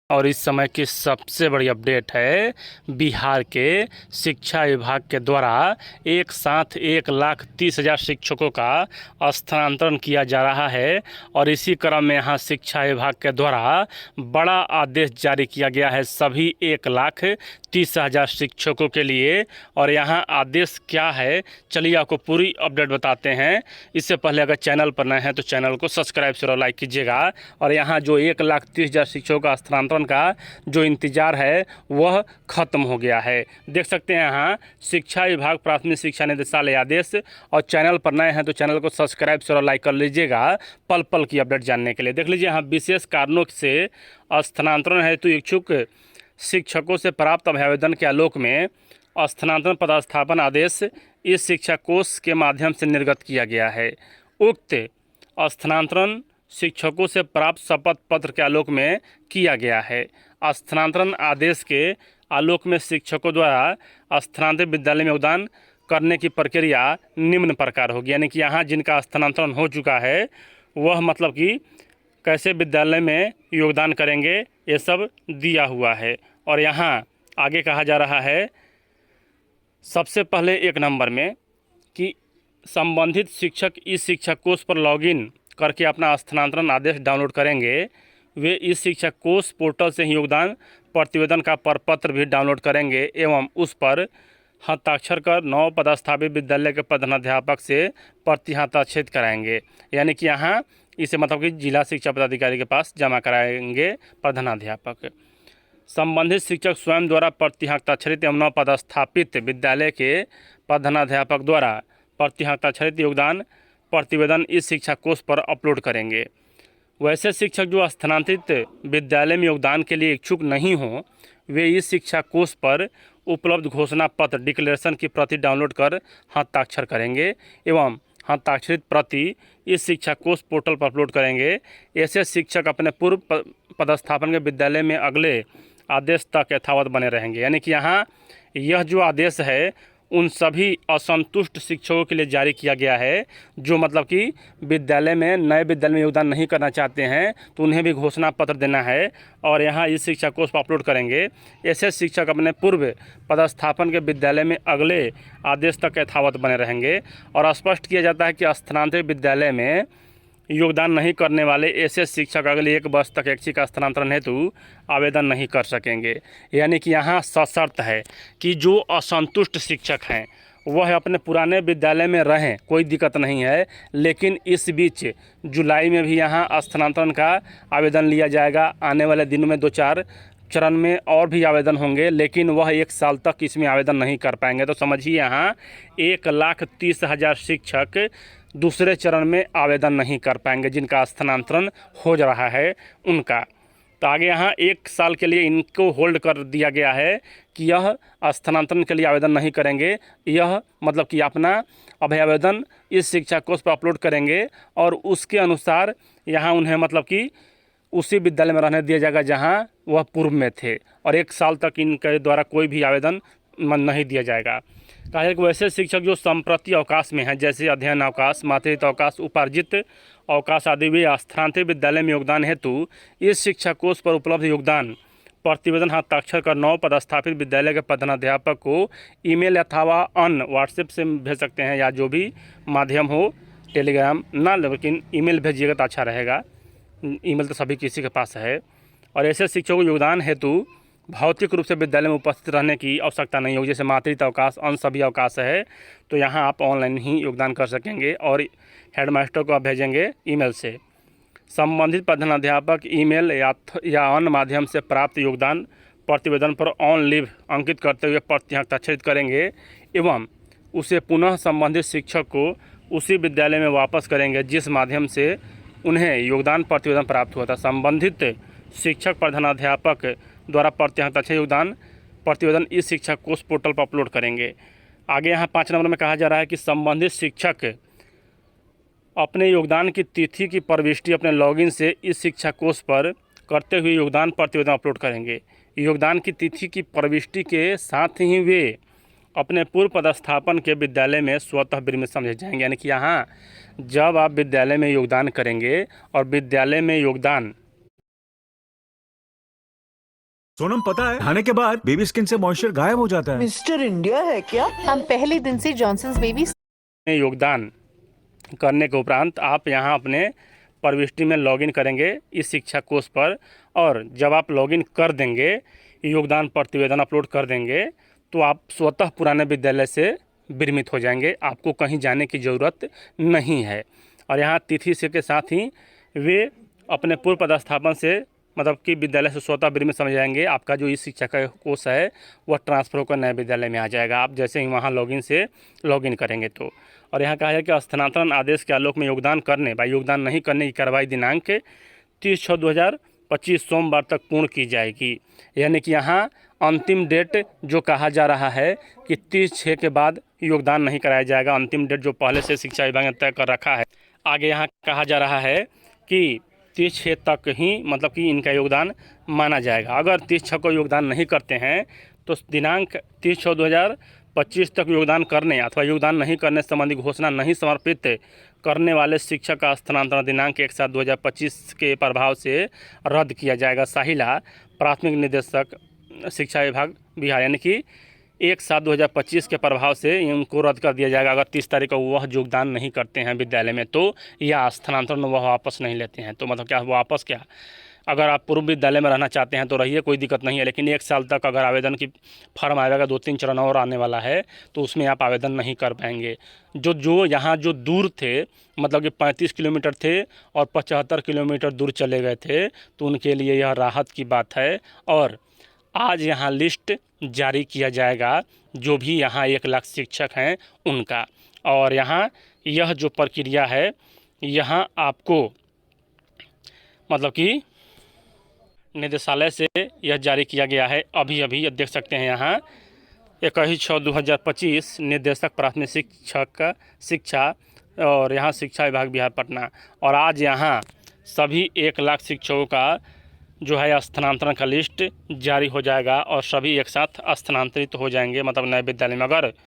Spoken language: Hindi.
और इस समय की सबसे बड़ी अपडेट है, बिहार के शिक्षा विभाग के द्वारा एक साथ 1,30,000 शिक्षकों का स्थानांतरण किया जा रहा है। और इसी क्रम में यहाँ शिक्षा विभाग के द्वारा बड़ा आदेश जारी किया गया है सभी 1,30,000 शिक्षकों के लिए। और यहाँ आदेश क्या है, चलिए आपको पूरी अपडेट बताते हैं। इससे पहले अगर चैनल पर नए हैं तो चैनल को सब्सक्राइब और लाइक कीजिएगा। और यहाँ जो 1,30,000 शिक्षकों का स्थानांतरण का जो इंतजार है वह खत्म हो गया है। देख सकते हैं यहाँ शिक्षा विभाग प्राथमिक शिक्षा निदेशालय आदेश। और चैनल पर नए हैं तो चैनल को सब्सक्राइब और लाइक कर लीजिएगा पल पल की अपडेट जानने के लिए। देख लीजिए यहाँ विशेष कारणों से स्थानांतरण हेतु इच्छुक शिक्षकों से प्राप्त अभ्यावेदन के आलोक में स्थानांतरण पदस्थापन आदेश इस शिक्षा कोष के माध्यम से निर्गत किया गया है। उक्त स्थानांतरण शिक्षकों से प्राप्त शपथ पत्र के आलोक में किया गया है। स्थानांतरण आदेश के आलोक में शिक्षकों द्वारा स्थानांतरित विद्यालय में योगदान करने की प्रक्रिया निम्न प्रकार होगी। यानी कि यहाँ जिनका स्थानांतरण हो चुका है वह मतलब कि कैसे विद्यालय में योगदान करेंगे ये सब दिया हुआ है। और यहाँ आगे कहा जा रहा है सबसे पहले 1 नंबर में कि संबंधित शिक्षक इस शिक्षा कोष पर लॉगिन करके अपना स्थानांतरण आदेश डाउनलोड करेंगे। वे इस शिक्षा कोष पोर्टल से ही योगदान प्रतिवेदन का प्रपत्र भी डाउनलोड करेंगे एवं उस पर हस्ताक्षर कर 9 पदस्थापित विद्यालय के प्रधानाध्यापक से प्रति हस्ताक्षरित कराएंगे। यानी कि यहाँ इसे मतलब कि जिला शिक्षा पदाधिकारी के पास जमा कराएंगे प्रधानाध्यापक। संबंधित शिक्षक स्वयं द्वारा प्रति हस्ताक्षरित एवं 9 पदस्थापित विद्यालय के प्रधानाध्यापक द्वारा प्रति हस्ताक्षरित योगदान प्रतिवेदन इस शिक्षा कोष पर अपलोड करेंगे। वैसे शिक्षक जो स्थानांतरित विद्यालय में योगदान के लिए इच्छुक नहीं हों वे इस शिक्षा कोष पर उपलब्ध घोषणा पत्र डिक्लेरेशन की प्रति डाउनलोड कर हस्ताक्षर करेंगे एवं हस्ताक्षरित प्रति इस शिक्षा कोष पोर्टल पर अपलोड करेंगे। ऐसे शिक्षक अपने पूर्व पदस्थापन के विद्यालय में अगले आदेश तक यथावत बने रहेंगे। यानी कि यहाँ यह जो आदेश है उन सभी असंतुष्ट शिक्षकों के लिए जारी किया गया है जो मतलब कि विद्यालय में नए विद्यालय में योगदान नहीं करना चाहते हैं तो उन्हें भी घोषणा पत्र देना है और यहाँ इस शिक्षा कोष पर अपलोड करेंगे। ऐसे शिक्षक अपने पूर्व पदस्थापन के विद्यालय में अगले आदेश तक यथावत बने रहेंगे। और स्पष्ट किया जाता है कि स्थानांतरित विद्यालय में योगदान नहीं करने वाले ऐसे शिक्षक अगले 1 वर्ष तक ऐच्छिक स्थानांतरण हेतु आवेदन नहीं कर सकेंगे। यानी कि यहाँ सशर्त है कि जो असंतुष्ट शिक्षक हैं वह अपने पुराने विद्यालय में रहें, कोई दिक्कत नहीं है। लेकिन इस बीच जुलाई में भी यहाँ स्थानांतरण का आवेदन लिया जाएगा। आने वाले दिनों में 2-4 चरण में और भी आवेदन होंगे, लेकिन वह 1 साल तक इसमें आवेदन नहीं कर पाएंगे। तो समझिए यहाँ 1,30,000 शिक्षक दूसरे चरण में आवेदन नहीं कर पाएंगे जिनका स्थानांतरण हो जा रहा है उनका। तो आगे यहाँ 1 साल के लिए इनको होल्ड कर दिया गया है कि यह स्थानांतरण के लिए आवेदन नहीं करेंगे। यह मतलब कि अपना अभ्यावेदन इस शिक्षा कोष पर अपलोड करेंगे और उसके अनुसार यहाँ उन्हें मतलब कि उसी विद्यालय में रहने दिया जाएगा जहाँ वह पूर्व में थे। और 1 साल तक इनके द्वारा कोई भी आवेदन नहीं दिया जाएगा। कहा है कि वैसे शिक्षक जो संप्रति अवकाश में हैं जैसे अध्ययन अवकाश, मातृत्व अवकाश, उपार्जित अवकाश आदि वे स्थानांतरित विद्यालय में योगदान हेतु इस शिक्षा कोष पर उपलब्ध योगदान प्रतिवेदन हस्ताक्षर कर 9 पदस्थापित विद्यालय के प्रधानाध्यापक को ईमेल अथवा अन्य व्हाट्सएप से भेज सकते हैं या जो भी माध्यम हो, टेलीग्राम ना, लेकिन ईमेल भेजिएगा तो अच्छा रहेगा। ईमेल तो सभी किसी के पास है। और ऐसे शिक्षकों को योगदान हेतु भौतिक रूप से विद्यालय में उपस्थित रहने की आवश्यकता नहीं होगी। जैसे मातृत्व अवकाश, अन्य सभी अवकाश है तो यहाँ आप ऑनलाइन ही योगदान कर सकेंगे और हेडमास्टर को आप भेजेंगे ईमेल से। संबंधित प्रधानाध्यापक ईमेल या अन्य माध्यम से प्राप्त योगदान प्रतिवेदन पर ऑन लीव अंकित करते हुए प्रति हस्ताक्षरित करेंगे एवं उसे पुनः संबंधित शिक्षक को उसी विद्यालय में वापस करेंगे जिस माध्यम से उन्हें योगदान प्रतिवेदन प्राप्त हुआ था। संबंधित शिक्षक प्रधानाध्यापक द्वारा प्रति हस्ताक्षर योगदान प्रतिवेदन इस शिक्षा कोष पोर्टल पर अपलोड करेंगे। आगे यहाँ 5 नंबर में कहा जा रहा है कि संबंधित शिक्षक अपने योगदान की तिथि की प्रविष्टि अपने लॉगिन से इस शिक्षा कोष पर करते हुए योगदान प्रतिवेदन अपलोड करेंगे। योगदान की तिथि की प्रविष्टि के साथ ही वे अपने पूर्व पदस्थापन के विद्यालय में स्वतः विरमित समझे जाएंगे। यानी कि यहाँ जब आप विद्यालय में योगदान करेंगे और विद्यालय में योगदान सोनम, पता है नहाने के बाद बेबी स्किन से मॉइस्चर गायब हो जाता है। मिस्टर इंडिया है क्या? हम पहले दिन से जॉनसन्स बेबी में योगदान करने के उपरांत आप यहाँ अपने प्रविष्टि में लॉगिन करेंगे इस शिक्षा कोष पर, और जब आप लॉगिन कर देंगे, योगदान प्रतिवेदन अपलोड कर देंगे, तो आप स्वतः पुराने विद्यालय से विरमित हो जाएंगे। आपको कहीं जाने की ज़रूरत नहीं है। और यहाँ तिथि से के साथ ही वे अपने पूर्व पदस्थापन से मतलब कि विद्यालय से स्वतः विरमित समझ जाएंगे। आपका जो इस शिक्षा का कोर्स है वह ट्रांसफ़र होकर नए विद्यालय में आ जाएगा, आप जैसे ही वहाँ लॉगिन से लॉगिन करेंगे तो। और यहाँ कहा है कि स्थानांतरण आदेश के आलोक में योगदान करने व योगदान नहीं करने की कार्रवाई दिनांक 30/6/2025 सोमवार तक पूर्ण की जाएगी। यानी कि यहाँ अंतिम डेट जो कहा जा रहा है कि 30/6 के बाद योगदान नहीं कराया जाएगा, अंतिम डेट जो पहले से शिक्षा विभाग ने तय कर रखा है। आगे यहाँ कहा जा रहा है कि 30/6 तक ही मतलब कि इनका योगदान माना जाएगा। अगर 30/6 को योगदान नहीं करते हैं तो दिनांक 30/6/2025 तक योगदान करने अथवा योगदान नहीं करने संबंधी घोषणा नहीं समर्पित करने वाले शिक्षक का स्थानांतरण दिनांक 1/7/2025 के प्रभाव से रद्द किया जाएगा। साहिला प्राथमिक निदेशक शिक्षा विभाग बिहार, यानी कि 1/7/2025 के प्रभाव से इनको रद्द कर दिया जाएगा। अगर 30 तारीख को वह योगदान नहीं करते हैं विद्यालय में तो, या स्थानांतरण वह वापस नहीं लेते हैं तो, मतलब क्या वापस क्या, अगर आप पूर्व विद्यालय में रहना चाहते हैं तो रहिए, कोई दिक्कत नहीं है। लेकिन 1 साल तक अगर आवेदन की फॉर्म आएगा, 2-3 चरण और आने वाला है, तो उसमें आप आवेदन नहीं कर पाएंगे। जो यहाँ जो दूर थे, मतलब कि 35 किलोमीटर थे और 75 किलोमीटर दूर चले गए थे, तो उनके लिए यह राहत की बात है। और आज यहाँ लिस्ट जारी किया जाएगा जो भी यहाँ 1 लाख शिक्षक हैं उनका। और यहाँ यह जो प्रक्रिया है, यहाँ आपको मतलब कि निदेशालय से यह जारी किया गया है अभी ये देख सकते हैं यहाँ 21/6/2025 निर्देशक प्राथमिक शिक्षा और यहाँ शिक्षा विभाग बिहार पटना। और आज यहाँ सभी 1 लाख शिक्षकों का जो है स्थानांतरण का लिस्ट जारी हो जाएगा और सभी एक साथ स्थानांतरित हो जाएंगे, मतलब नए विद्यालय में। अगर